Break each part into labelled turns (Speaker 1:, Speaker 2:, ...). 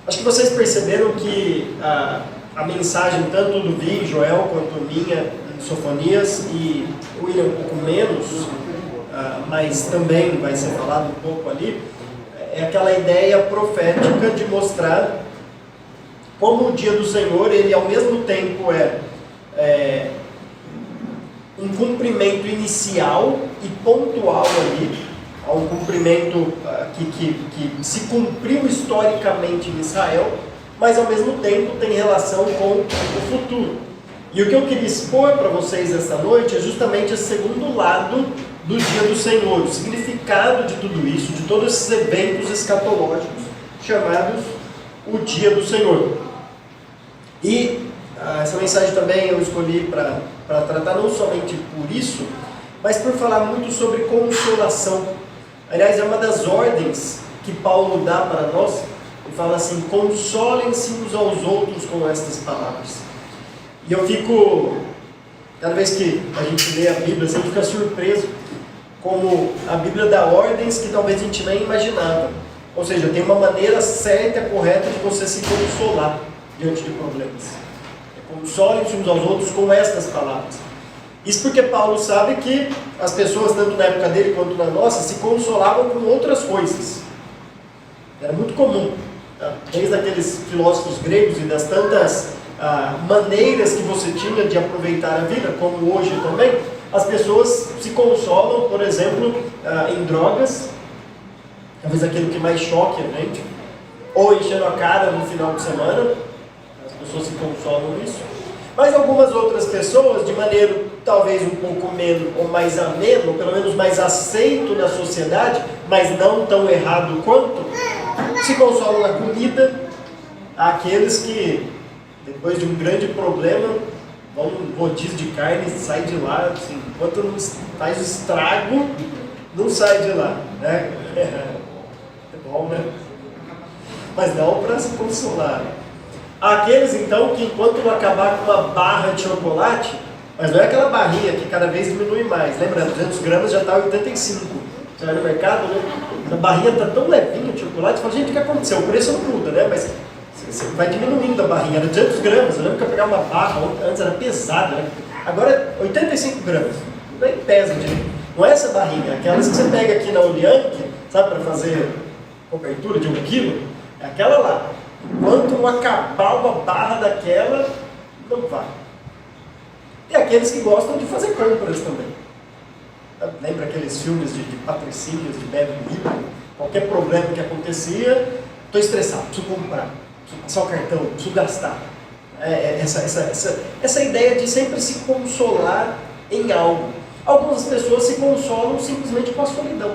Speaker 1: Acho que vocês perceberam que a mensagem, tanto do Vi, Joel, quanto minha, em Sofonias, e William um pouco menos, mas também vai ser falado um pouco ali, é aquela ideia profética de mostrar como o dia do Senhor, ele ao mesmo tempo é um cumprimento inicial e pontual ali, um cumprimento que se cumpriu historicamente em Israel, mas ao mesmo tempo tem relação com o futuro. E o que eu queria expor para vocês esta noite é justamente esse segundo lado do dia do Senhor, o significado de tudo isso, de todos esses eventos escatológicos chamados o dia do Senhor. E essa mensagem também eu escolhi para tratar não somente por isso, mas por falar muito sobre consolação. Aliás, é uma das ordens que Paulo dá para nós. Ele fala assim: consolem-se uns aos outros com estas palavras. E eu fico, cada vez que a gente lê a Bíblia, a gente fica surpreso como a Bíblia dá ordens que talvez a gente nem imaginava. Ou seja, tem uma maneira certa e correta de você se consolar diante de problemas. Consolem-se uns aos outros com estas palavras. Isso porque Paulo sabe que as pessoas, tanto na época dele quanto na nossa, se consolavam com outras coisas. Era muito comum, tá? Desde aqueles filósofos gregos e das tantas maneiras que você tinha de aproveitar a vida, como hoje também, as pessoas se consolam, por exemplo, em drogas, talvez aquilo que mais choque a gente, ou enchendo a cara no final de semana. As pessoas se consolam nisso. Mas algumas outras pessoas, de maneira talvez um pouco menos ou mais ameno, ou pelo menos mais aceito na sociedade, mas não tão errado quanto, se consolam na comida. Há aqueles que, depois de um grande problema, vão num rodízio de carne e sai de lá, assim, enquanto não faz o estrago, não sai de lá, né? É bom, né? Mas não para se consolar. Há aqueles, então, que enquanto não acabar com uma barra de chocolate, mas não é aquela barrinha que cada vez diminui mais, lembra? 200 gramas já está 85. Você vai no mercado, né? A barrinha está tão levinha de chocolate, você fala: gente, o que aconteceu? O preço não muda, né? Mas você vai diminuindo a barrinha, era 200 gramas. Eu lembro que eu pegava uma barra, antes era pesada, né? Agora é 85 gramas. Nem pesa direito. Não é essa barrinha, aquelas que você pega aqui na Olianque, sabe, para fazer cobertura de 1 quilo, é aquela lá. Quanto não acabar uma barra daquela, não vai. Tem aqueles que gostam de fazer compras também. Lembra aqueles filmes de patricinhas, de Beverly Hills? Qualquer problema que acontecia, estou estressado, preciso comprar, preciso passar o cartão, preciso gastar. Essa ideia de sempre se consolar em algo. Algumas pessoas se consolam simplesmente com a solidão.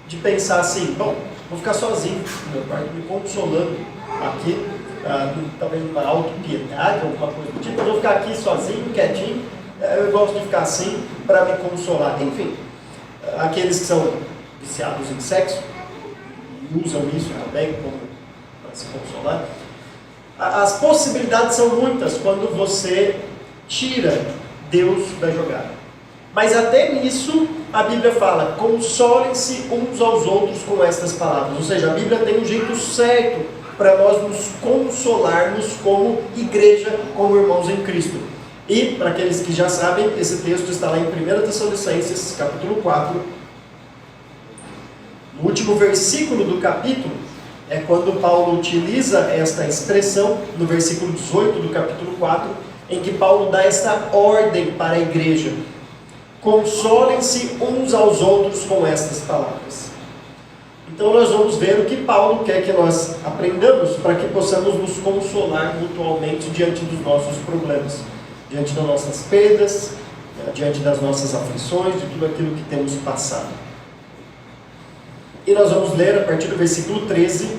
Speaker 1: De pensar assim: bom, vou ficar sozinho no meu quarto, me consolando aqui, talvez uma autopiedade, alguma coisa do tipo, mas eu vou ficar aqui sozinho, quietinho, eu gosto de ficar assim para me consolar. Enfim, aqueles que são viciados em sexo e usam isso também para se consolar. As possibilidades são muitas quando você tira Deus da jogada. Mas até nisso a Bíblia fala: consolem-se uns aos outros com estas palavras. Ou seja, a Bíblia tem um jeito certo para nós nos consolarmos como igreja, como irmãos em Cristo. E, para aqueles que já sabem, esse texto está lá em 1 Tessalonicenses, capítulo 4. No último versículo do capítulo, é quando Paulo utiliza esta expressão, no versículo 18 do capítulo 4, em que Paulo dá esta ordem para a igreja: consolem-se uns aos outros com estas palavras. Então nós vamos ver o que Paulo quer que nós aprendamos para que possamos nos consolar mutuamente diante dos nossos problemas, diante das nossas perdas, diante das nossas aflições, de tudo aquilo que temos passado. E nós vamos ler a partir do versículo 13,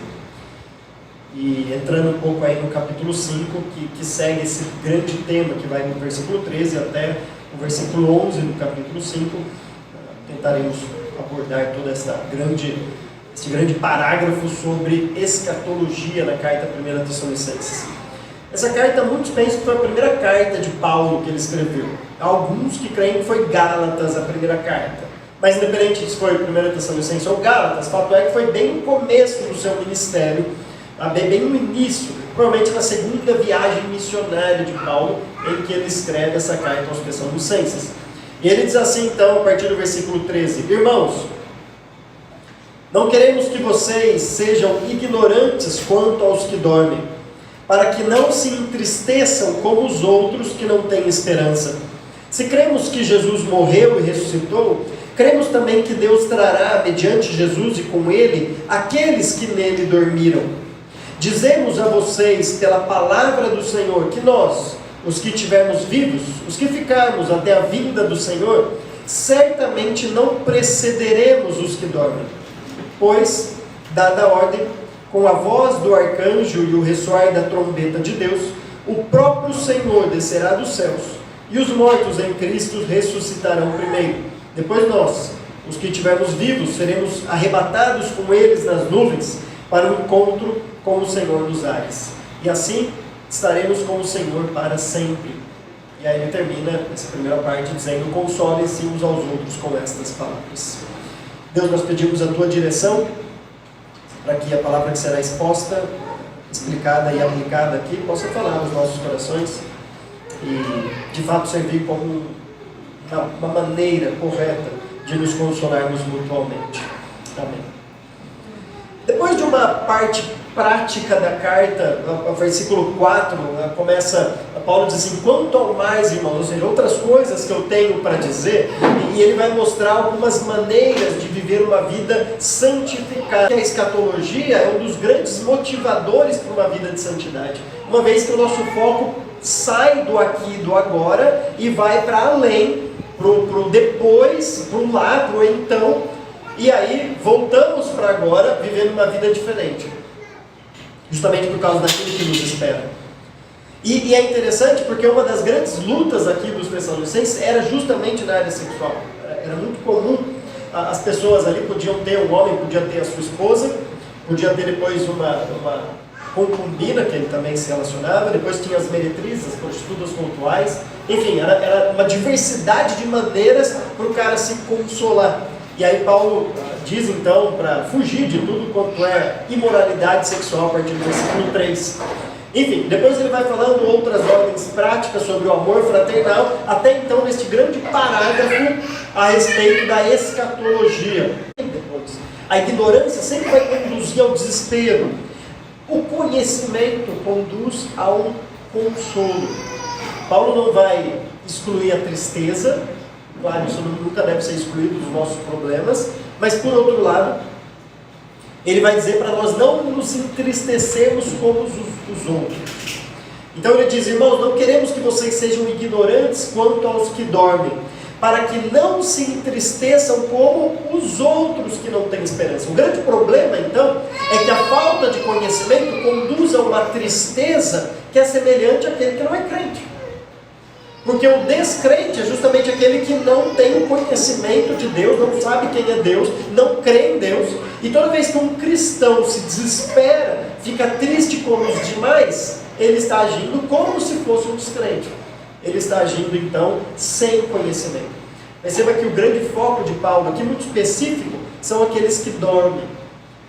Speaker 1: e entrando um pouco aí no capítulo 5, que segue esse grande tema que vai do versículo 13 até o versículo 11 do capítulo 5. Tentaremos abordar todo esse grande parágrafo sobre escatologia na carta 1 Tessalonicenses. Essa carta, muitos pensam que foi a primeira carta de Paulo que ele escreveu. Há alguns que creem que foi Gálatas a primeira carta. Mas independente se foi 1 Tessalonicenses ou Gálatas, o fato é que foi bem no começo do seu ministério, bem no início, provavelmente na segunda viagem missionária de Paulo, em que ele escreve essa carta aos Tessalonicenses. E ele diz assim, então, a partir do versículo 13: Irmãos, não queremos que vocês sejam ignorantes quanto aos que dormem, para que não se entristeçam como os outros que não têm esperança. Se cremos que Jesus morreu e ressuscitou, cremos também que Deus trará, mediante Jesus e com Ele, aqueles que nele dormiram. Dizemos a vocês, pela palavra do Senhor, que nós, os que estivermos vivos, os que ficarmos até a vinda do Senhor, certamente não precederemos os que dormem. Pois, dada a ordem, com a voz do arcanjo e o ressoar da trombeta de Deus, o próprio Senhor descerá dos céus, e os mortos em Cristo ressuscitarão primeiro. Depois nós, os que estivermos vivos, seremos arrebatados com eles nas nuvens, para o encontro com o Senhor nos ares. E assim estaremos com o Senhor para sempre. E aí ele termina essa primeira parte dizendo: consolem-se uns aos outros com estas palavras. Deus, nós pedimos a tua direção, para que a palavra que será exposta, explicada e aplicada aqui, possa falar aos nossos corações e de fato servir como uma maneira correta de nos consolarmos mutuamente. Amém. Depois de uma parte prática da carta, o versículo 4, começa, Paulo diz assim: quanto ao mais, irmãos, ou seja, outras coisas que eu tenho para dizer, e ele vai mostrar algumas maneiras de viver uma vida santificada. A escatologia é um dos grandes motivadores para uma vida de santidade, uma vez que o nosso foco sai do aqui e do agora e vai para além, pro depois, pro lá, pro então, e aí voltamos para agora, vivendo uma vida diferente, justamente por causa daquilo que nos espera. E é interessante porque uma das grandes lutas aqui dos Tessalonicenses era justamente na área sexual. Era muito comum, as pessoas ali podiam ter, um homem podia ter a sua esposa, podia ter depois uma concubina, que ele também se relacionava, depois tinha as meretrizes, as prostitutas cultuais, enfim, era uma diversidade de maneiras para o cara se consolar. E aí Paulo diz então, para fugir de tudo quanto é imoralidade sexual, a partir do versículo 3. Enfim, depois ele vai falando outras ordens práticas sobre o amor fraternal, até então neste grande parágrafo a respeito da escatologia. Depois, a ignorância sempre vai conduzir ao desespero. O conhecimento conduz ao consolo. Paulo não vai excluir a tristeza, claro, isso nunca deve ser excluído dos nossos problemas, mas por outro lado, ele vai dizer para nós não nos entristecermos como os outros. Então ele diz: irmãos, não queremos que vocês sejam ignorantes quanto aos que dormem, para que não se entristeçam como os outros que não têm esperança. O grande problema, então, é que a falta de conhecimento conduz a uma tristeza que é semelhante àquele que não é crente. Porque o descrente é justamente aquele que não tem o conhecimento de Deus, não sabe quem é Deus, não crê em Deus. E toda vez que um cristão se desespera, fica triste como os demais, ele está agindo como se fosse um descrente. Ele está agindo então sem conhecimento. Perceba que o grande foco de Paulo aqui, muito específico, são aqueles que dormem.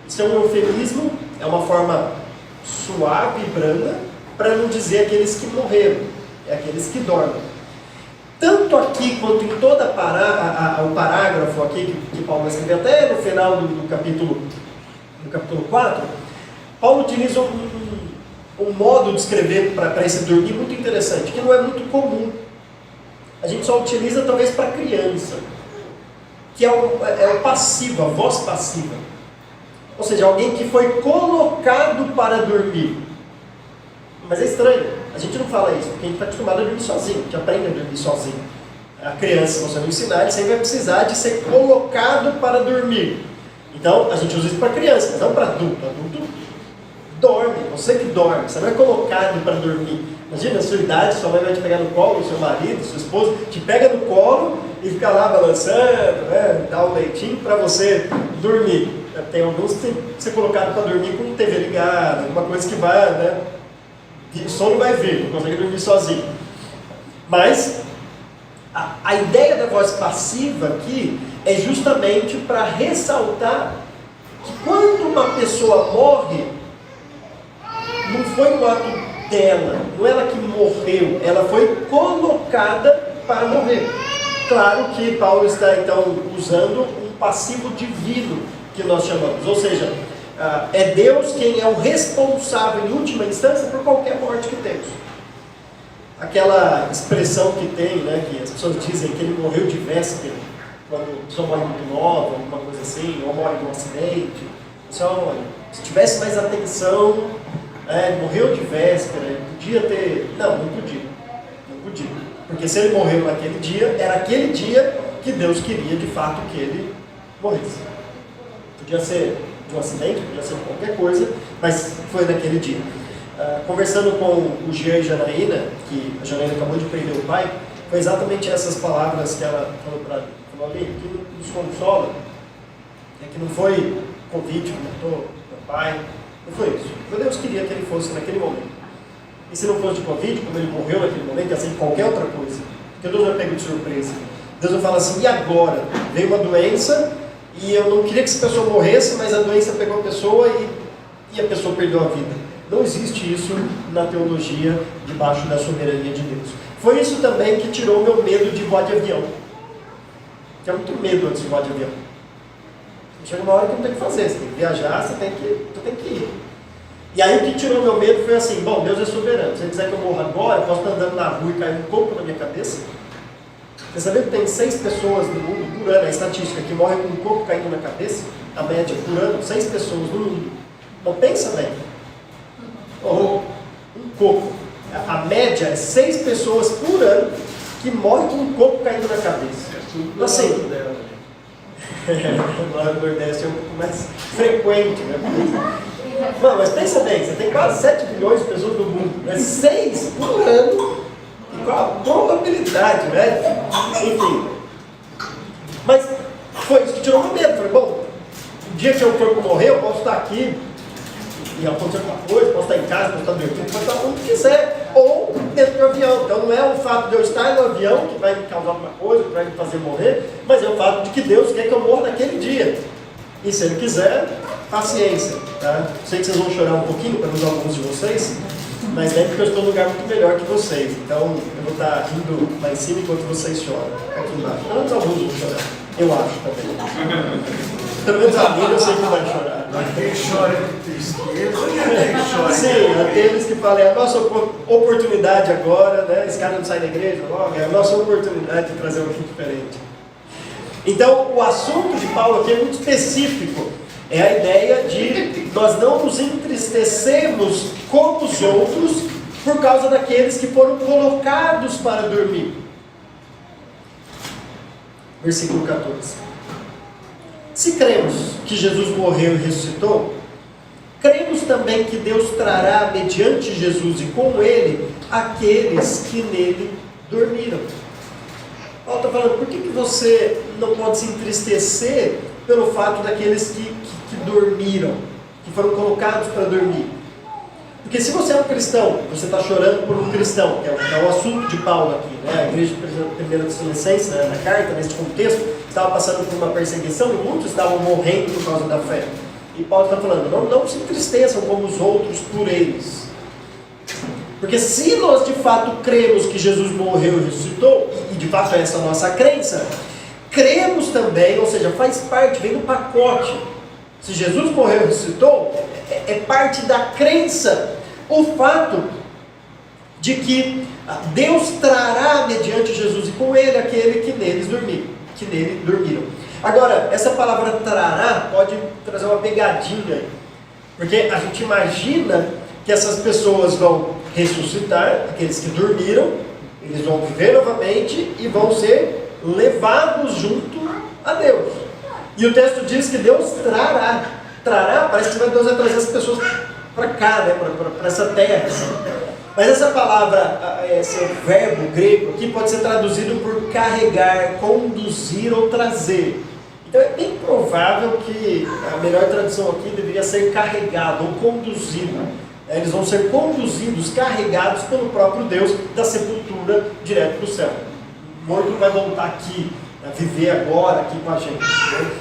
Speaker 1: Isso é um eufemismo, é uma forma suave e branda, para não dizer aqueles que morreram. É aqueles que dormem. Tanto aqui quanto em todo o parágrafo aqui que Paulo escreveu, até no final do capítulo 4, Paulo utiliza um modo de escrever para esse dormir muito interessante, que não é muito comum. A gente só utiliza talvez para criança, que é o passivo, a voz passiva. Ou seja, alguém que foi colocado para dormir. Mas é estranho. A gente não fala isso, porque a gente está acostumado a dormir sozinho, a gente aprende a dormir sozinho. A criança, se você não ensinar, ele sempre vai precisar de ser colocado para dormir. Então, a gente usa isso para criança, mas não para adulto. Adulto dorme, você que dorme, você não é colocado para dormir. Imagina, na sua idade, sua mãe vai te pegar no colo, seu marido, sua esposa, te pega no colo e fica lá balançando, dá um leitinho para você dormir. Tem alguns que tem que ser colocado para dormir com TV ligada, alguma coisa que vai, o sono vai vir, não consegue dormir sozinho. Mas a ideia da voz passiva aqui é justamente para ressaltar que quando uma pessoa morre, foi um ato dela, não ela que morreu, ela foi colocada para morrer. Claro que Paulo está então usando um passivo divino, que nós chamamos, ou seja, é Deus quem é o responsável em última instância por qualquer morte que temos. Aquela expressão que tem, né, que as pessoas dizem que ele morreu de véspera, quando a pessoa morre muito nova, alguma coisa assim, ou morre de um acidente. Olha, se tivesse mais atenção, morreu de véspera, ele podia ter... Não podia. Não podia. Porque se ele morreu naquele dia, era aquele dia que Deus queria de fato que ele morresse. Podia ser de um acidente, podia ser de qualquer coisa, mas foi naquele dia. Conversando com o Jean e Janaína, que a Janaína acabou de perder o pai, foi exatamente essas palavras que ela falou para mim. Falou ali, que nos consola, que não foi Covid que matou meu pai, não foi isso. Deus queria que ele fosse naquele momento. E se não fosse de Covid, como ele morreu naquele momento, ia ser de qualquer outra coisa. Porque Deus vai pegar de surpresa. Deus vai falar assim, e agora? Veio uma doença, e eu não queria que essa pessoa morresse, mas a doença pegou a pessoa e a pessoa perdeu a vida. Não existe isso na teologia debaixo da soberania de Deus. Foi isso também que tirou o meu medo de voar de avião. Tinha muito medo antes de voar de avião. Chega uma hora que não tem o que fazer, você tem que viajar, você tem que ir. E aí o que tirou meu medo foi assim, bom, Deus é soberano, se ele quiser que eu morra agora, eu posso estar andando na rua e cair um coco na minha cabeça. Você sabia que tem 6 pessoas no mundo por ano, a estatística, que morrem com um coco caindo na cabeça? A média por ano, 6 pessoas no mundo. Então pensa bem. Um coco. A média é 6 pessoas por ano que morrem com um coco caindo na cabeça. Assim, lá no Nordeste é um pouco mais frequente, né? Não, mas pensa bem, você tem quase 7 bilhões de pessoas no mundo, né? 6 por ano, e qual a probabilidade, né? Enfim. Mas foi isso que tirou o medo. Falei, bom, o dia que eu for morrer, eu posso estar aqui e acontecer alguma coisa, posso estar em casa, posso estar dormindo, posso estar onde quiser, ou dentro do avião. Então não é o fato de eu estar no avião que vai me causar alguma coisa, que vai me fazer morrer, mas é o fato de que Deus quer que eu morra naquele dia. E se Ele quiser, paciência. Tá? Sei que vocês vão chorar um pouquinho, pelo menos alguns de vocês, mas lembre que eu estou num lugar muito melhor que vocês. Então eu vou estar rindo lá em cima enquanto vocês choram. Aqui embaixo. Pelo menos alguns vão chorar. Eu acho também. Pelo menos a minha eu sei que vai chorar.
Speaker 2: Quem chora de tristeza, quem chora.
Speaker 1: Sim, aqueles que falam, é a nossa oportunidade agora, né? Esse cara não sai da igreja logo, é a nossa oportunidade de trazer algo diferente. Então, o assunto de Paulo aqui é muito específico. É a ideia de nós não nos entristecermos como os outros por causa daqueles que foram colocados para dormir. Versículo 14. Se cremos que Jesus morreu e ressuscitou, cremos também que Deus trará mediante Jesus e com Ele aqueles que nele dormiram. Paulo está falando, por que você não pode se entristecer pelo fato daqueles que dormiram, que foram colocados para dormir? Porque se você é um cristão, você está chorando por um cristão, que é o assunto de Paulo aqui, né? A igreja de 1 Tessalonicenses, né? Na carta, nesse contexto, estava passando por uma perseguição e muitos estavam morrendo por causa da fé. E Paulo está falando, não se entristeçam como os outros por eles. Porque se nós de fato cremos que Jesus morreu e ressuscitou, e de fato é essa a nossa crença, cremos também, ou seja, faz parte, vem do pacote. Se Jesus morreu e ressuscitou, é parte da crença o fato de que Deus trará mediante Jesus e com Ele aquele que nele dormiram. Agora, essa palavra trará pode trazer uma pegadinha, porque a gente imagina que essas pessoas vão ressuscitar, aqueles que dormiram, eles vão viver novamente e vão ser levados junto a Deus. E o texto diz que Deus trará. Trará, parece que Deus vai trazer as pessoas para cá, né, para essa terra. Mas essa palavra, esse verbo grego aqui pode ser traduzido por carregar, conduzir ou trazer. Então é bem provável que a melhor tradução aqui deveria ser carregado ou conduzido. Eles vão ser conduzidos, carregados pelo próprio Deus da sepultura direto para o céu. O morto não vai voltar aqui, a viver agora aqui com a gente. Né?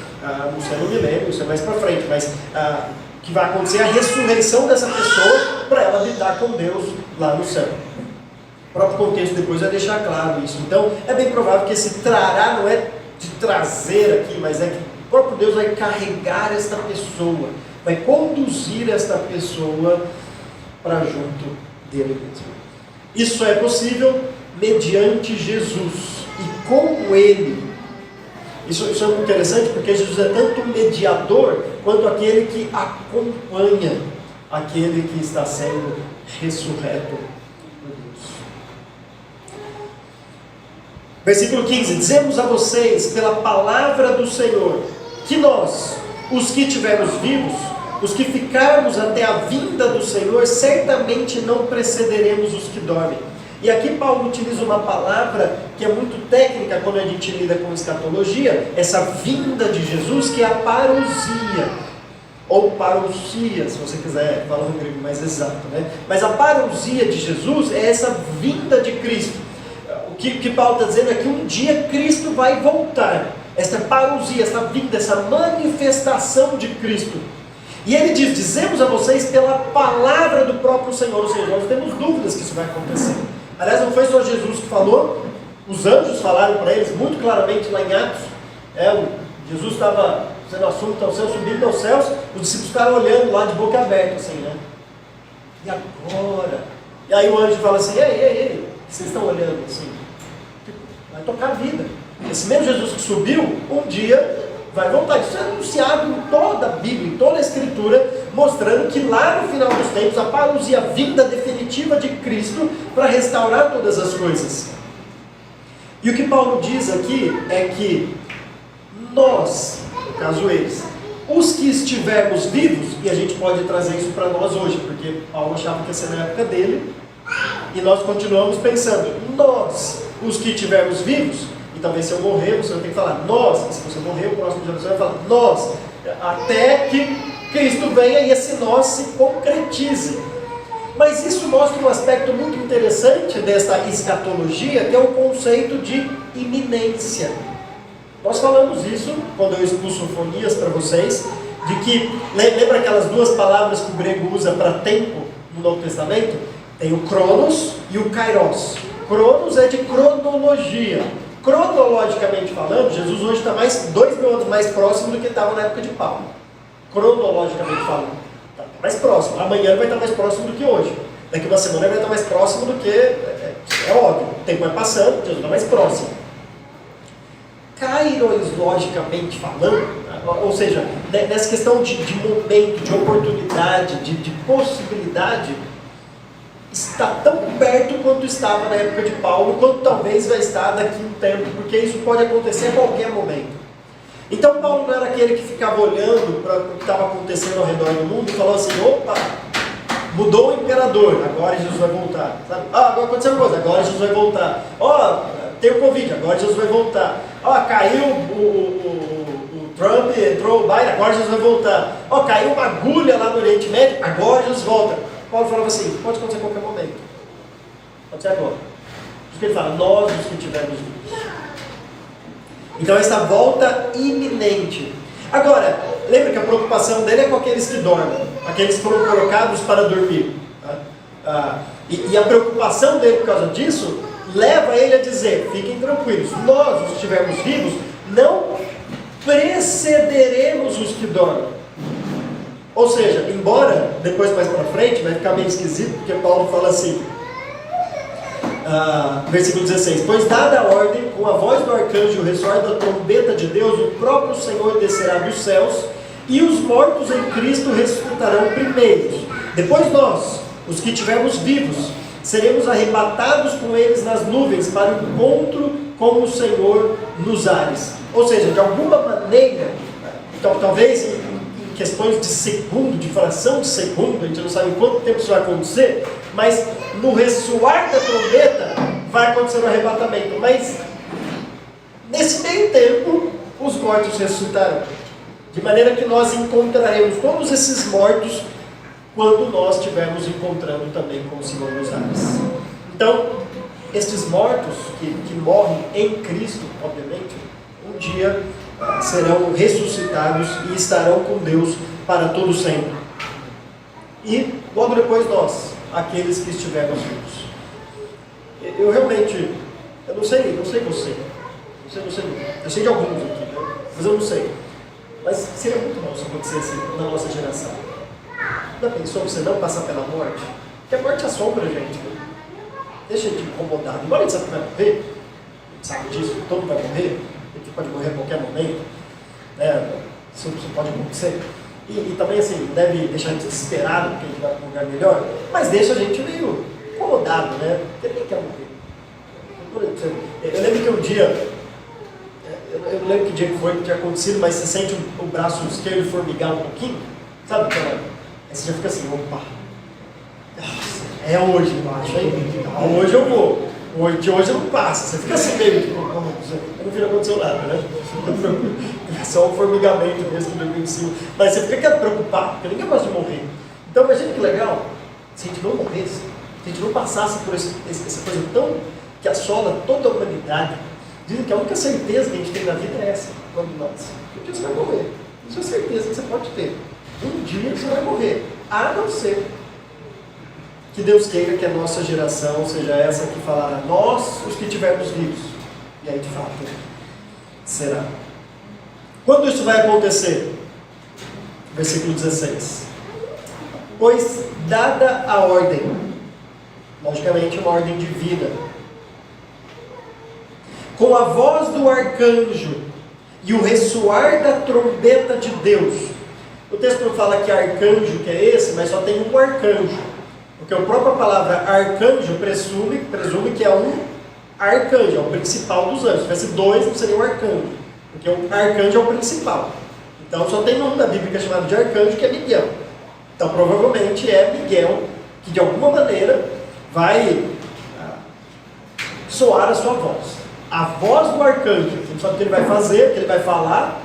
Speaker 1: Não sei no milênio, isso é mais para frente, mas o que vai acontecer a ressurreição dessa pessoa para ela lidar com Deus lá no céu. O próprio contexto depois vai deixar claro isso. Então, é bem provável que esse trará não é de trazer aqui, mas é que o próprio Deus vai carregar esta pessoa, vai conduzir esta pessoa para junto dele mesmo. Isso é possível mediante Jesus e com Ele. Isso é muito interessante porque Jesus é tanto mediador quanto aquele que acompanha aquele que está sendo ressurreto por Deus. Versículo 15: dizemos a vocês pela palavra do Senhor que nós, os que estivermos vivos, os que ficarmos até a vinda do Senhor, certamente não precederemos os que dormem. E aqui Paulo utiliza uma palavra que é muito técnica quando a gente lida com escatologia, essa vinda de Jesus, que é a parousia, ou parousia, se você quiser falar um grego mais exato, né? Mas a parousia de Jesus é essa vinda de Cristo. O que Paulo está dizendo é que um dia Cristo vai voltar, essa parousia, essa vinda, essa manifestação de Cristo. E ele diz: dizemos a vocês pela palavra do próprio Senhor. Ou seja, nós temos dúvidas que isso vai acontecer. Aliás, não foi só Jesus que falou, os anjos falaram para eles muito claramente lá em Atos. Jesus estava sendo assunto ao céu, subindo aos céus, os discípulos ficaram olhando lá de boca aberta, assim, né? E agora? E aí o anjo fala assim: ei, vocês estão olhando assim? Vai tocar a vida. Esse mesmo Jesus que subiu, um dia vai voltar. Isso é anunciado em toda a Bíblia, em toda a Escritura, mostrando que lá no final dos tempos, a parousia, a vinda definitiva de Cristo para restaurar todas as coisas. E o que Paulo diz aqui é que nós, no caso eles, os que estivermos vivos, e a gente pode trazer isso para nós hoje, porque Paulo achava que ia ser na época dele, e nós continuamos pensando, nós, os que estivermos vivos, e talvez se eu morrer, você vai ter que falar nós, e se você morrer, o próximo geração vai falar nós, até que Cristo venha e esse nós se concretize. Mas isso mostra um aspecto muito interessante desta escatologia, que é o conceito de iminência. Nós falamos isso quando eu expus Sofonias para vocês, de que, lembra aquelas duas palavras que o grego usa para tempo no Novo Testamento? Tem o Cronos e o Kairos. Cronos é de cronologia. Cronologicamente falando, Jesus hoje está 2.000 anos mais próximo do que estava na época de Paulo. Cronologicamente falando, está mais próximo. Amanhã ele vai estar mais próximo do que hoje. Daqui uma semana ele vai estar mais próximo do que... É óbvio, o tempo vai passando, Jesus está mais próximo. Kairologicamente falando, ou seja, nessa questão de momento, de oportunidade, de possibilidade, está tão perto quanto estava na época de Paulo, quanto talvez vai estar daqui a um tempo, porque isso pode acontecer a qualquer momento. Então Paulo não era aquele que ficava olhando para o que estava acontecendo ao redor do mundo e falou assim: opa, mudou o imperador, agora Jesus vai voltar. Sabe? Agora aconteceu uma coisa, agora Jesus vai voltar. Tem o Covid, agora Jesus vai voltar. Caiu o Trump, entrou o Biden, agora Jesus vai voltar. Caiu uma agulha lá no Oriente Médio, agora Jesus volta. Paulo falava assim: pode acontecer a qualquer momento. Pode ser agora. Por isso que ele fala: nós os que tivermos vivos. Então essa volta iminente. Agora, lembra que a preocupação dele é com aqueles que dormem, aqueles que foram colocados para dormir. E a preocupação dele por causa disso leva ele a dizer: fiquem tranquilos, nós os que estivermos vivos não precederemos os que dormem. Ou seja, embora depois mais para frente vai ficar meio esquisito, porque Paulo fala assim, versículo 16: pois dada a ordem, com a voz do arcanjo e o ressoar da trombeta de Deus, o próprio Senhor descerá dos céus, e os mortos em Cristo ressuscitarão primeiros. Depois nós, os que estivermos vivos, seremos arrebatados com eles nas nuvens para o encontro com o Senhor nos ares. Ou seja, de alguma maneira, talvez em questões de segundo, de fração de segundo, a gente não sabe em quanto tempo isso vai acontecer, mas no ressoar da trombeta vai acontecer o arrebatamento. Mas nesse meio tempo, os mortos ressuscitarão. De maneira que nós encontraremos todos esses mortos quando nós estivermos encontrando também com o Senhor nos ares. Então, estes mortos que morrem em Cristo, obviamente, um dia serão ressuscitados e estarão com Deus para todo sempre. e logo depois nós, aqueles que estivermos vivos. Eu realmente, eu não sei você, eu sei de alguns aqui, né? Mas eu não sei. Mas seria muito bom se acontecesse na nossa geração. Já pensou você não passar pela morte? Porque a morte assombra a gente, né? Deixa a gente incomodado. Embora a gente sabe que vai morrer, a gente sabe disso, todo mundo vai morrer, a gente pode morrer a qualquer momento, né? Isso pode acontecer. E também assim, deve deixar a gente desesperado, porque a gente vai para um lugar melhor, mas deixa a gente meio incomodado, né? Porque ninguém quer morrer. Eu lembro que um dia, eu não lembro que dia que foi que tinha acontecido, mas você sente o braço esquerdo formigar um pouquinho, sabe aquela? Aí você já fica assim, opa, é hoje, eu acho, hein? Hoje eu vou. De hoje não passa. Você fica assim meio, tipo, não vira aconteceu nada, né? É só um formigamento mesmo do em cima. Mas você fica preocupado, porque ninguém gosta de morrer. Então imagina que legal se a gente não morresse, se a gente não passasse por essa coisa tão que assola toda a humanidade. Dizem que a única certeza que a gente tem na vida é essa, quando nasce. Um dia você vai morrer. Isso é a certeza que você pode ter. Um dia você vai morrer. A não ser que Deus queira que a nossa geração seja essa que falará, nós, os que tivermos vivos. E aí, de fato, será. Quando isso vai acontecer? Versículo 16. Pois, dada a ordem, logicamente uma ordem divina, com a voz do arcanjo e o ressoar da trombeta de Deus. O texto não fala que arcanjo que é esse, mas só tem um arcanjo. Porque a própria palavra arcanjo presume que é um arcanjo, é o principal dos anjos. Se tivesse dois, não seria um arcanjo. Porque o arcanjo é o principal. Então só tem um da Bíblia que é chamado de arcanjo, que é Miguel. Então provavelmente é Miguel que de alguma maneira vai soar a sua voz. A voz do arcanjo. Você não sabe o que ele vai fazer, o que ele vai falar,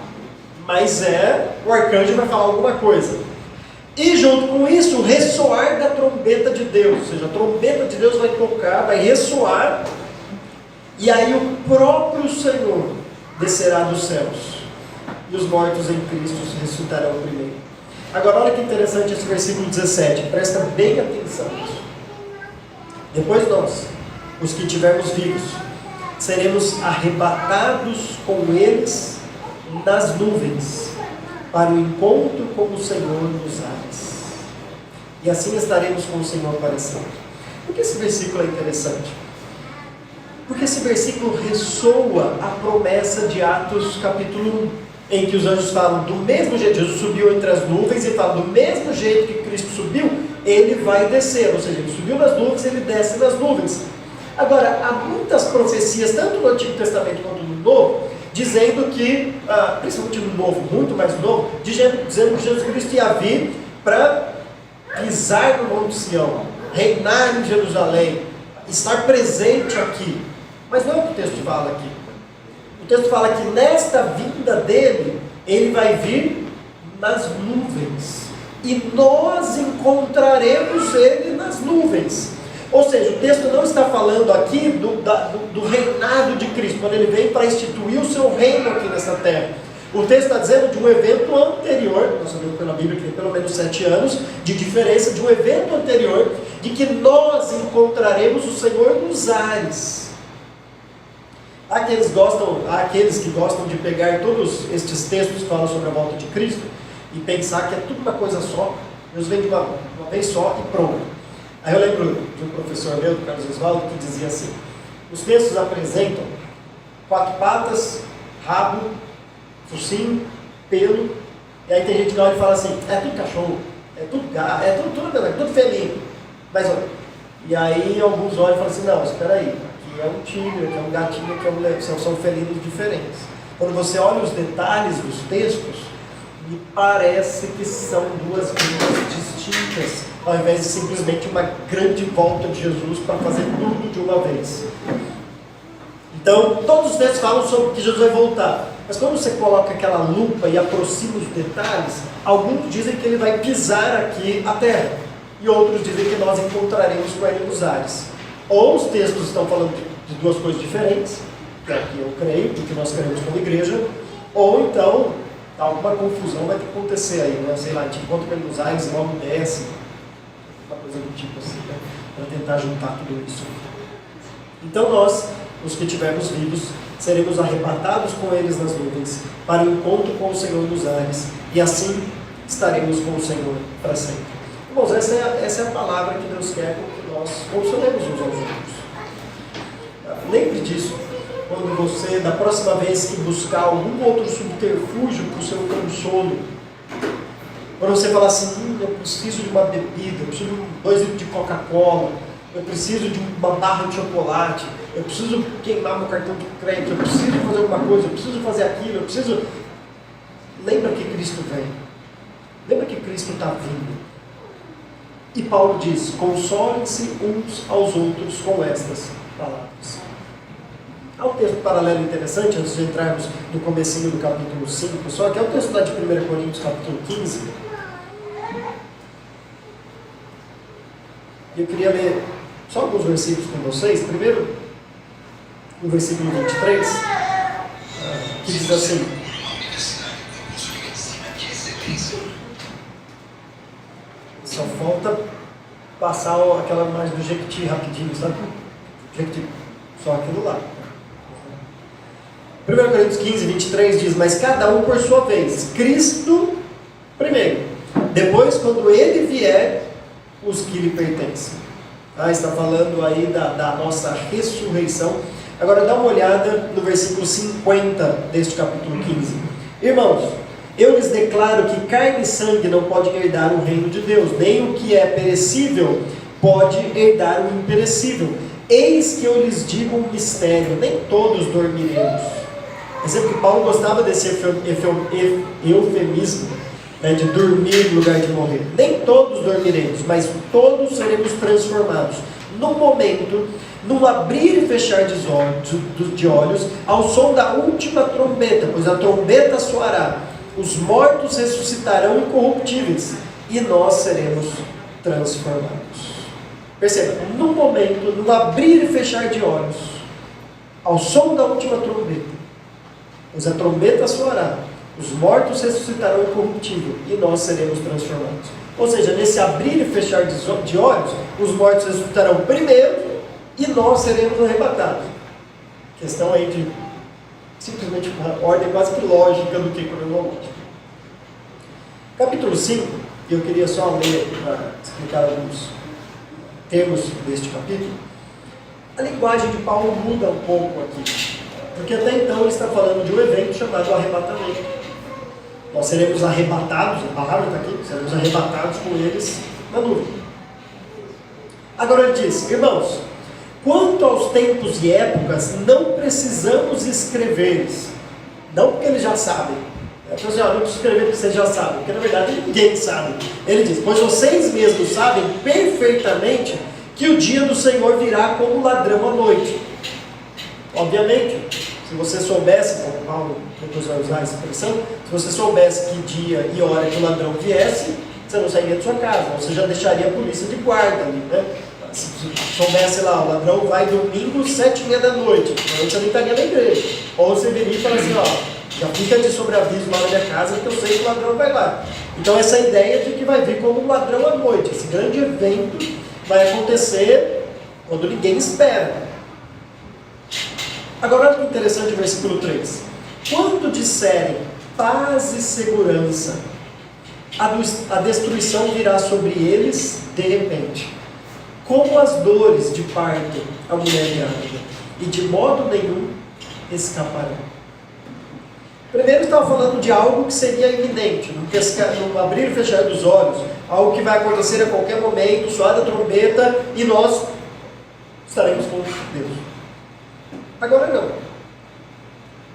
Speaker 1: mas o arcanjo vai falar alguma coisa. E junto com isso, o ressoar da trombeta de Deus. Ou seja, a trombeta de Deus vai tocar, vai ressoar. E aí o próprio Senhor descerá dos céus. E os mortos em Cristo ressuscitarão primeiro. Agora olha que interessante esse versículo 17. Presta bem atenção. Depois nós, os que estivermos vivos, seremos arrebatados com eles nas nuvens, para o encontro com o Senhor nos ares. E assim estaremos com o Senhor para sempre. Por que esse versículo é interessante? Porque esse versículo ressoa a promessa de Atos capítulo 1, em que os anjos falam do mesmo jeito, Jesus subiu entre as nuvens e fala do mesmo jeito que Cristo subiu, ele vai descer, ou seja, ele subiu nas nuvens, ele desce nas nuvens. Agora, há muitas profecias, tanto no Antigo Testamento quanto no Novo, dizendo que, principalmente no Novo, muito mais no Novo, dizendo que Jesus Cristo ia vir para pisar no Monte Sião, reinar em Jerusalém, estar presente aqui. Mas não é o que o texto fala aqui. O texto fala que nesta vinda dele, ele vai vir nas nuvens. E nós encontraremos ele nas nuvens. Ou seja, o texto não está falando aqui do reinado de Cristo, quando ele vem para instituir o seu reino aqui nessa terra. O texto está dizendo de um evento anterior, nós sabemos pela Bíblia que tem pelo menos 7 anos de diferença, de um evento anterior, de que nós encontraremos o Senhor nos ares. Há aqueles que gostam de pegar todos estes textos que falam sobre a volta de Cristo e pensar que é tudo uma coisa só, Deus vem de uma vez só e pronto. Aí eu lembro de um professor meu, do Carlos Oswaldo, que dizia assim, os textos apresentam 4 patas, rabo, focinho, pelo, e aí tem gente que olha e fala assim, é tudo cachorro, é tudo gato, é tudo felino. Mas olha, e aí alguns olham e falam assim, não, espera aí, aqui é um tigre, aqui é um gatinho, aqui é um leão, são felinos diferentes. Quando você olha os detalhes dos textos, me parece que são 2 vidas distintas, ao invés de simplesmente uma grande volta de Jesus para fazer tudo de uma vez. Então, todos os textos falam sobre que Jesus vai voltar. Mas quando você coloca aquela lupa e aproxima os detalhes, alguns dizem que ele vai pisar aqui a terra. E outros dizem que nós encontraremos com ele nos ares. Ou os textos estão falando de 2 coisas diferentes, que é o que eu creio, o que nós queremos como igreja, ou então alguma confusão vai ter que acontecer aí, né? Sei lá, a gente encontra com ele nos ares e logo desce. tipo assim, né? Para tentar juntar tudo isso. Então nós, os que estivermos vivos, seremos arrebatados com eles nas nuvens, para o encontro com o Senhor nos ares, e assim estaremos com o Senhor para sempre. Irmãos, essa é a palavra que Deus quer que nós consolemos uns aos outros. Lembre disso, quando você, da próxima vez que buscar algum outro subterfúgio para o seu consolo, quando você falar assim, eu preciso de uma bebida, eu preciso de 2 litros de Coca-Cola, eu preciso de uma barra de chocolate, eu preciso queimar meu cartão de crédito, eu preciso fazer alguma coisa, eu preciso fazer aquilo, eu preciso... Lembra que Cristo vem. Lembra que Cristo está vindo. E Paulo diz, consolem-se uns aos outros com estas palavras. Há um texto paralelo interessante, antes de entrarmos no comecinho do capítulo 5, só que é o texto lá de 1 Coríntios, capítulo 15. Eu queria ler só alguns versículos com vocês. Primeiro, o versículo 23, que diz assim: só falta passar aquela imagem do Jequiti rapidinho, sabe? Jequiti, só aquilo lá. 1 Coríntios 15, 23 diz, mas cada um por sua vez, Cristo primeiro, depois quando Ele vier, os que lhe pertencem. Está falando aí da nossa ressurreição. Agora dá uma olhada no versículo 50 deste capítulo 15. Irmãos, eu lhes declaro que carne e sangue não pode herdar o reino de Deus, nem o que é perecível pode herdar o imperecível. Eis que eu lhes digo um mistério, nem todos dormiremos. Percebe que Paulo gostava desse eufemismo, né, de dormir no lugar de morrer. Nem todos dormiremos, mas todos seremos transformados. No momento, no abrir e fechar de olhos, ao som da última trombeta, pois a trombeta soará, os mortos ressuscitarão incorruptíveis, e nós seremos transformados. Perceba, no momento, no abrir e fechar de olhos, ao som da última trombeta, pois a trombeta soará, os mortos ressuscitarão incorruptível, e nós seremos transformados. Ou seja, nesse abrir e fechar de olhos, os mortos ressuscitarão primeiro, e nós seremos arrebatados. Questão aí de simplesmente uma ordem quase que lógica do que cronológica. Capítulo 5, eu queria só ler aqui para explicar alguns termos deste capítulo. A linguagem de Paulo muda um pouco aqui, porque até então ele está falando de um evento chamado arrebatamento. Nós seremos arrebatados, a palavra está aqui, seremos arrebatados com eles na nuvem. Agora ele diz, irmãos, quanto aos tempos e épocas, não precisamos escrever-lhes. Não porque eles já sabem. Não preciso escrever porque vocês já sabem, porque na verdade ninguém sabe. Ele diz, pois vocês mesmos sabem perfeitamente que o dia do Senhor virá como ladrão à noite. Obviamente, se você soubesse, como Paulo depois vai usar essa expressão, se você soubesse que dia e hora que o ladrão viesse, você não sairia de sua casa, você já deixaria a polícia de guarda ali, né? Se soubesse lá, o ladrão vai domingo, 7h30 da noite, então você nem estaria na igreja. Ou você viria e fala assim, já fica de sobreaviso lá na minha casa, que eu sei que o ladrão vai lá. Então essa ideia de que vai vir como um ladrão à noite, esse grande evento vai acontecer quando ninguém espera. Agora olha que interessante o versículo 3. Quando disserem paz e segurança, a destruição virá sobre eles de repente, como as dores de parto a mulher grávida, e de modo nenhum escaparão. Primeiro estava falando de algo que seria iminente, no abrir e fechar dos olhos, algo que vai acontecer a qualquer momento, soar a trombeta, e nós estaremos com Deus. Agora não.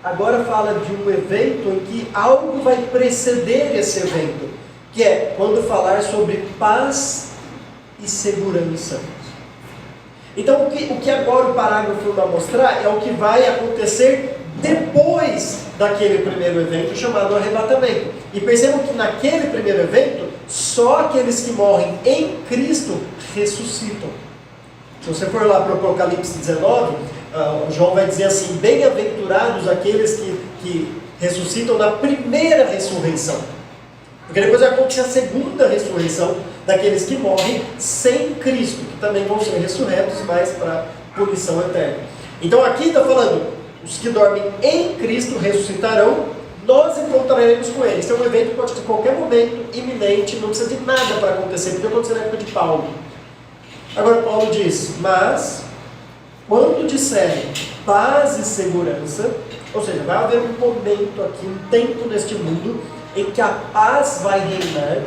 Speaker 1: Agora fala de um evento em que algo vai preceder esse evento, que é quando falar sobre paz e segurança. Então o que agora o parágrafo vai mostrar é o que vai acontecer depois daquele primeiro evento chamado arrebatamento. E percebam que naquele primeiro evento, só aqueles que morrem em Cristo ressuscitam. Se você for lá para o Apocalipse 19, João vai dizer assim, bem-aventurados aqueles que ressuscitam na primeira ressurreição. Porque depois vai acontecer a segunda ressurreição, daqueles que morrem sem Cristo, que também vão ser ressurretos, mas para punição eterna. Então aqui está falando, os que dormem em Cristo ressuscitarão, nós encontraremos com eles. Então é um evento que pode ter qualquer momento, iminente, não precisa de nada para acontecer, porque aconteceu na época de Paulo. Agora Paulo diz, mas quando disserem paz e segurança, ou seja, vai haver um momento aqui, um tempo neste mundo, em que a paz vai reinar,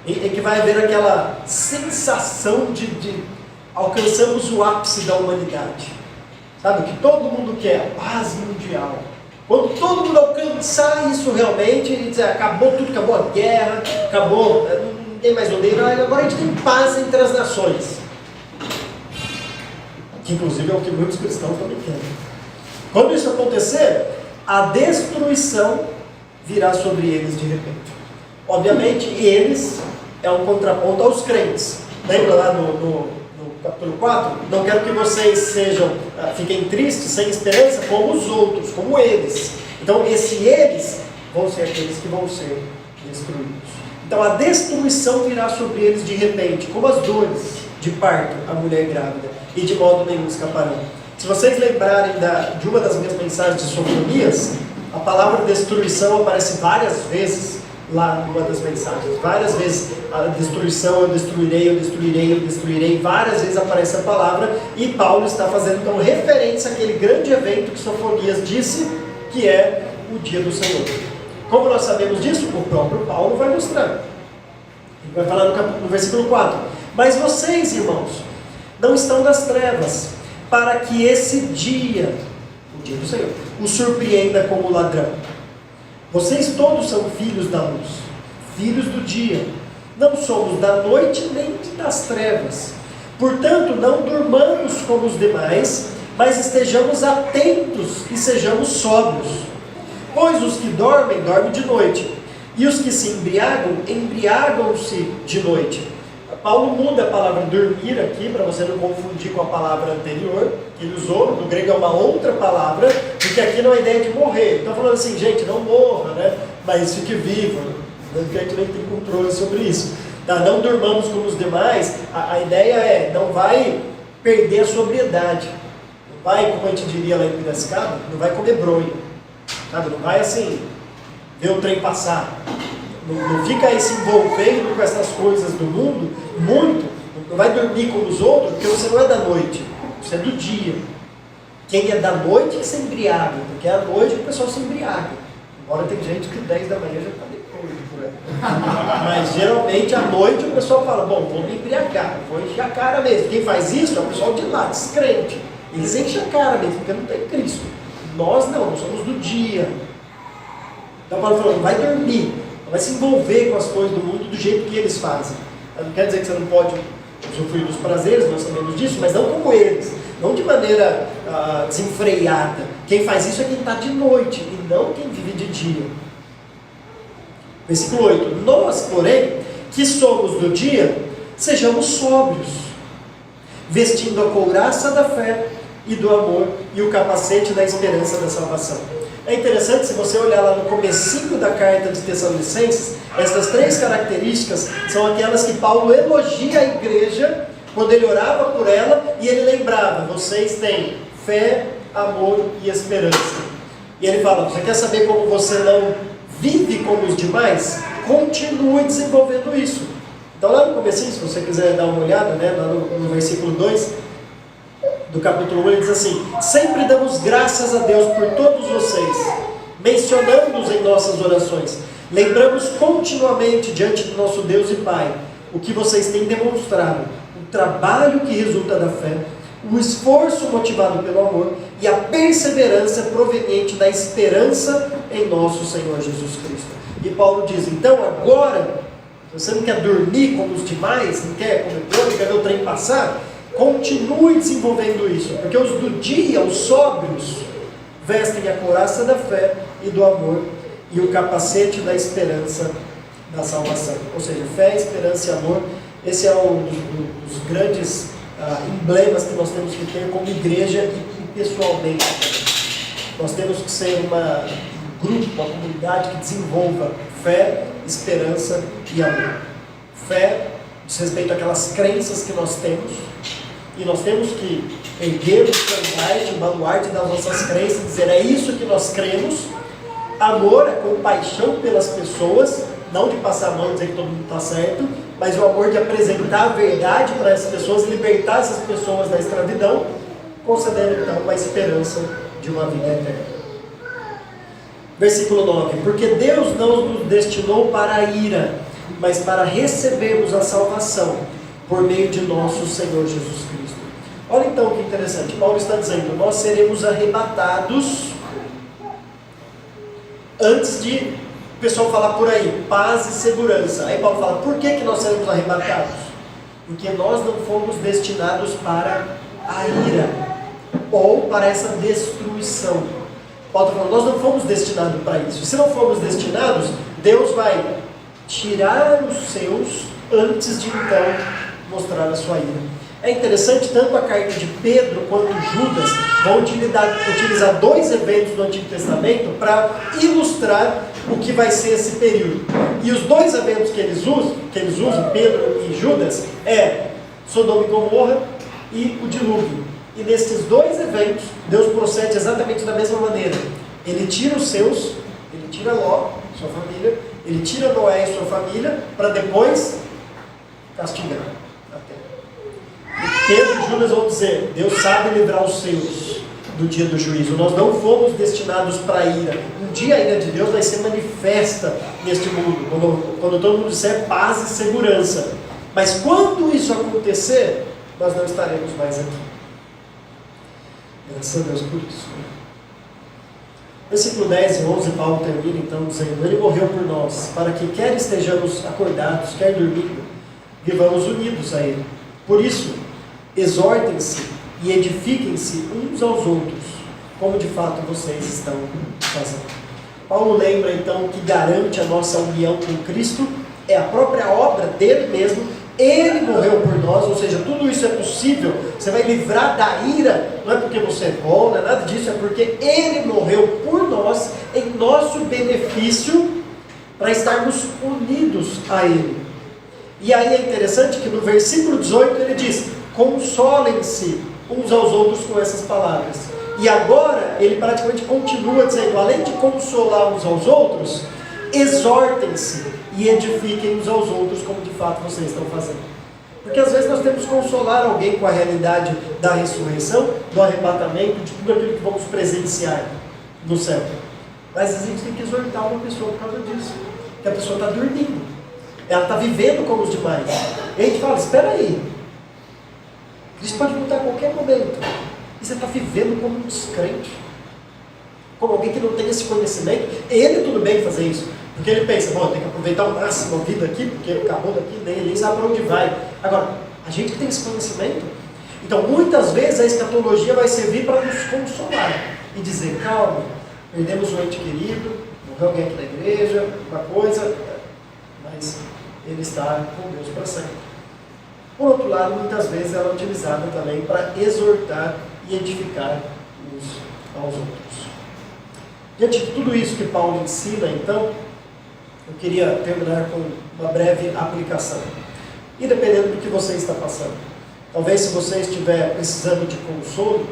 Speaker 1: em que vai haver aquela sensação de alcançamos o ápice da humanidade. Sabe, o que todo mundo quer, paz mundial. Quando todo mundo alcançar isso realmente, e dizer, acabou tudo, acabou a guerra, acabou, ninguém mais odeia, agora a gente tem paz entre as nações. Que inclusive é o que muitos cristãos também querem. Quando isso acontecer, a destruição virá sobre eles de repente. Obviamente, eles é um contraponto aos crentes. Lembra lá no capítulo 4? Não quero que vocês fiquem tristes, sem esperança, como os outros, como eles. Então, eles vão ser aqueles que vão ser destruídos. Então, a destruição virá sobre eles de repente, como as dores de parto, a mulher grávida, e de modo nenhum escaparão. Se vocês lembrarem de uma das minhas mensagens de Sofonias, a palavra destruição aparece várias vezes lá numa das mensagens. Várias vezes a destruição, eu destruirei, várias vezes aparece a palavra, e Paulo está fazendo então referência àquele grande evento que Sofonias disse, que é o dia do Senhor. Como nós sabemos disso? O próprio Paulo vai mostrar. Ele vai falar no versículo 4. Mas vocês, irmãos, não estão nas trevas, para que esse dia, o dia do Senhor, os surpreenda como ladrão. Vocês todos são filhos da luz, filhos do dia. Não somos da noite nem das trevas. Portanto, não durmamos como os demais, mas estejamos atentos e sejamos sóbrios. Pois os que dormem, dormem de noite, e os que se embriagam, embriagam-se de noite. Paulo muda a palavra dormir aqui, para você não confundir com a palavra anterior, que ele usou. No grego é uma outra palavra, porque aqui não é a ideia de morrer. Então falando assim, gente, não morra, né? Mas fique vivo, porque a gente nem tem controle sobre isso. Tá? Não durmamos como os demais, a ideia é, não vai perder a sobriedade. Não vai, como a gente diria lá em Piracicaba, não vai comer bronha. Sabe? Não vai assim, ver o trem passar. Não fica aí se envolvendo com essas coisas do mundo, muito. Não vai dormir como os outros, porque você não é da noite, você é do dia. Quem é da noite que se embriaga, porque à noite o pessoal se embriaga. Embora tem gente que 10 da manhã já está depois por aí. Mas geralmente à noite o pessoal fala, bom, vou me embriagar, vou encher a cara mesmo. Quem faz isso é o pessoal de lá, descrente. Eles enchem a cara mesmo, porque não tem Cristo. Nós não, nós somos do dia. Então Paulo falou, não vai dormir. Vai se envolver com as coisas do mundo do jeito que eles fazem. Não quer dizer que você não pode usufruir dos prazeres, nós sabemos disso, mas não como eles, não de maneira desenfreada. Quem faz isso é quem está de noite, e não quem vive de dia. Versículo 8. Nós, porém, que somos do dia, sejamos sóbrios, vestindo a couraça da fé e do amor e o capacete da esperança da salvação. É interessante, se você olhar lá no comecinho da carta de Tessalonicenses, essas 3 características são aquelas que Paulo elogia a igreja quando ele orava por ela, e ele lembrava, vocês têm fé, amor e esperança. E ele fala, você quer saber como você não vive como os demais? Continue desenvolvendo isso. Então lá no comecinho, se você quiser dar uma olhada, né, lá no versículo 2, do capítulo 1, ele diz assim, sempre damos graças a Deus por todos vocês, mencionando-os em nossas orações. Lembramos continuamente diante do nosso Deus e Pai, o que vocês têm demonstrado, o trabalho que resulta da fé, o esforço motivado pelo amor e a perseverança proveniente da esperança em nosso Senhor Jesus Cristo. E Paulo diz, então agora, você não quer dormir como os demais, não quer comer pão, não quer ver o trem passar? Continue desenvolvendo isso, porque os do dia, os sóbrios, vestem a couraça da fé e do amor e o capacete da esperança da salvação. Ou seja, fé, esperança e amor, esse é um dos grandes emblemas que nós temos que ter como igreja e pessoalmente. Nós temos que ser um grupo, uma comunidade que desenvolva fé, esperança e amor. Fé diz respeito àquelas crenças que nós temos, e nós temos que erguer o estandarte, o baluarte das nossas crenças, dizer é isso que nós cremos. Amor é compaixão pelas pessoas, não de passar a mão e dizer que todo mundo está certo, mas o amor de apresentar a verdade para essas pessoas, libertar essas pessoas da escravidão, concedendo então uma esperança de uma vida eterna. Versículo 9: porque Deus não nos destinou para a ira, mas para recebermos a salvação por meio de nosso Senhor Jesus Cristo. Olha então que interessante, Paulo está dizendo, nós seremos arrebatados antes de o pessoal falar por aí, paz e segurança. Aí Paulo fala, por que nós seremos arrebatados? Porque nós não fomos destinados para a ira, ou para essa destruição. Paulo está falando, nós não fomos destinados para isso. Se não fomos destinados, Deus vai tirar os seus antes de então mostrar a sua ira. É interessante, tanto a carta de Pedro quanto Judas vão utilizar dois eventos do Antigo Testamento para ilustrar o que vai ser esse período. E os dois eventos que eles usam, Pedro e Judas, é Sodoma e Gomorra e o dilúvio. E nesses dois eventos, Deus procede exatamente da mesma maneira. Ele tira os seus, ele tira Ló, sua família, ele tira Noé e sua família, para depois castigar a terra. E Pedro e Judas vão dizer, Deus sabe livrar os seus do dia do juízo. Nós não fomos destinados para a ira. Um dia a ira de Deus vai ser manifesta neste mundo, quando todo mundo disser paz e segurança. Mas quando isso acontecer, nós não estaremos mais aqui. Graças a Deus por isso. Versículo 10 e 11, Paulo termina então dizendo, ele morreu por nós, para que quer estejamos acordados, quer dormindo, vivamos unidos a ele. Por isso, exortem-se e edifiquem-se uns aos outros, como de fato vocês estão fazendo. Paulo lembra então que garante a nossa união com Cristo, é a própria obra dele mesmo. Ele morreu por nós, ou seja, tudo isso é possível. Você vai livrar da ira, não é porque você é bom, não é nada disso, é porque Ele morreu por nós, em nosso benefício, para estarmos unidos a Ele. E aí é interessante que no versículo 18 ele diz, consolem-se uns aos outros com essas palavras. E agora ele praticamente continua dizendo, além de consolar uns aos outros, exortem-se e edifiquem uns aos outros, como de fato vocês estão fazendo. Porque às vezes nós temos que consolar alguém com a realidade da ressurreição, do arrebatamento, de tudo aquilo que vamos presenciar no céu. Mas a gente tem que exortar uma pessoa por causa disso. Porque a pessoa está dormindo. Ela está vivendo como os demais. E a gente fala, espera aí. Cristo pode voltar a qualquer momento. E você está vivendo como um descrente. Como alguém que não tem esse conhecimento. Ele tudo bem fazer isso. Porque ele pensa, bom, tem que aproveitar ao máximo a vida aqui, porque acabou daqui, nem sabe para onde vai. Agora, a gente que tem esse conhecimento, então muitas vezes a escatologia vai servir para nos consolar e dizer, calma, perdemos um ente querido, morreu alguém aqui na igreja, uma coisa, mas ele está com Deus para sempre. Por outro lado, muitas vezes ela é utilizada também para exortar e edificar uns aos outros. Diante de tudo isso que Paulo ensina, então, eu queria terminar com uma breve aplicação. Independente do que você está passando. Talvez se você estiver precisando de consolo,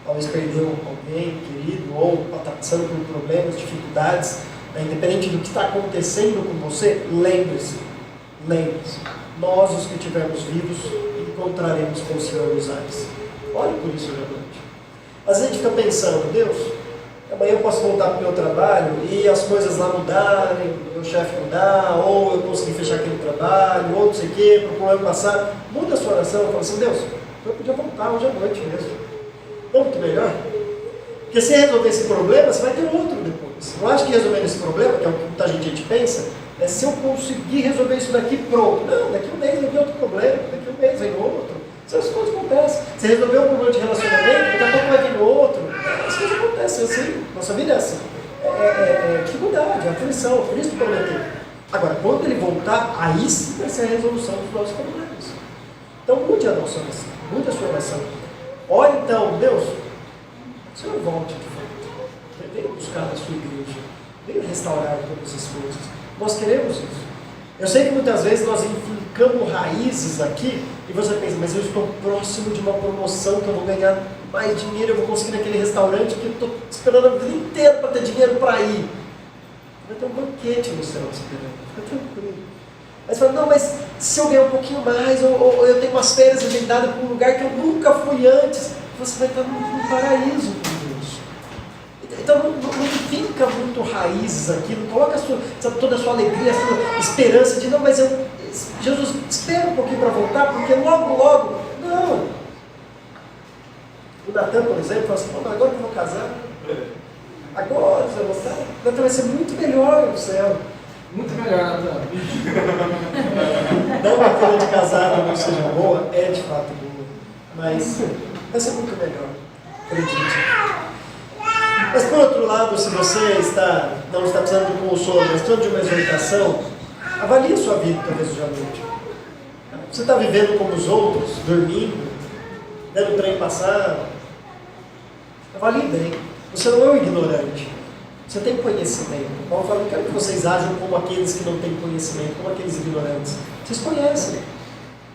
Speaker 1: talvez perdeu alguém querido, ou está passando por problemas, dificuldades, independente do que está acontecendo com você, lembre-se, nós os que estivermos vivos, encontraremos com o Senhor nos ares. Olhe por isso realmente. Às vezes a gente fica pensando, Deus, amanhã eu posso voltar para o meu trabalho e as coisas lá mudarem, meu chefe mudar, ou eu conseguir fechar aquele trabalho, ou não sei o que, para o problema passar. Muda a sua oração, fala assim, Deus, eu podia voltar hoje à noite mesmo. Não é muito melhor? Porque se resolver esse problema, você vai ter outro depois. Eu acho que resolvendo esse problema, que é o que muita gente pensa, é se eu conseguir resolver isso daqui, pronto. Não, daqui um mês vem outro problema, daqui um mês vem outro. Essas coisas acontecem. Você resolveu um problema de relacionamento, daqui a pouco vai vir outro. As coisas acontecem assim. Nossa vida é assim. É dificuldade, é aflição. Cristo prometeu. Agora, quando ele voltar, aí sim vai ser a resolução dos nossos problemas. Então mude a nossa oração. Mude a sua oração. Ora então, Deus, o Senhor volte de volta. Venha buscar a sua igreja. Venha restaurar todas as coisas. Nós queremos isso. Eu sei que muitas vezes nós enfincamos raízes aqui e você pensa, mas eu estou próximo de uma promoção que eu vou ganhar mais dinheiro, eu vou conseguir naquele restaurante que eu estou esperando a vida inteira para ter dinheiro para ir. Vai ter um banquete no céu esperando, fica tranquilo. Aí você fala, não, mas se eu ganhar um pouquinho mais, ou eu tenho umas férias agendadas para um lugar que eu nunca fui antes, você vai estar num paraíso com Deus. Então não fica muito raízes aqui, não coloca toda a sua alegria, a sua esperança de, não, mas Jesus, espera um pouquinho para voltar, porque logo, não. O Natan, por exemplo, fala assim, agora que eu vou casar, agora você vai voltar, Natan vai ser muito melhor no céu.
Speaker 3: Muito melhor, Natan.
Speaker 1: Não a vida de casado não seja boa, é de fato boa, mas vai ser muito melhor, acredite. Mas por outro lado, se você não está precisando de consolo, mas precisando de uma exortação, avalie a sua vida talvez hoje à noite. Você está vivendo como os outros, dormindo, vendo o trem passar? Avalie bem. Você não é um ignorante. Você tem conhecimento. Paulo fala, não quero que vocês ajam como aqueles que não têm conhecimento, como aqueles ignorantes. Vocês conhecem.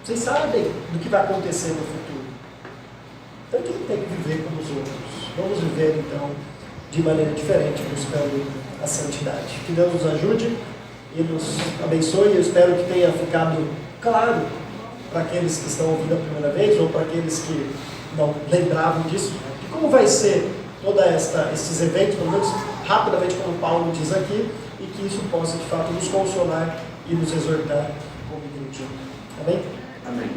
Speaker 1: Vocês sabem do que vai acontecer no futuro. Então quem tem que viver como os outros? Vamos viver então de maneira diferente, buscando a santidade. Que Deus nos ajude e nos abençoe. Eu espero que tenha ficado claro para aqueles que estão ouvindo a primeira vez ou para aqueles que não lembravam disso, de como vai ser todos esses eventos, pelo menos rapidamente como Paulo diz aqui, e que isso possa de fato nos consolar e nos exortar como igreja. Amém?
Speaker 3: Amém.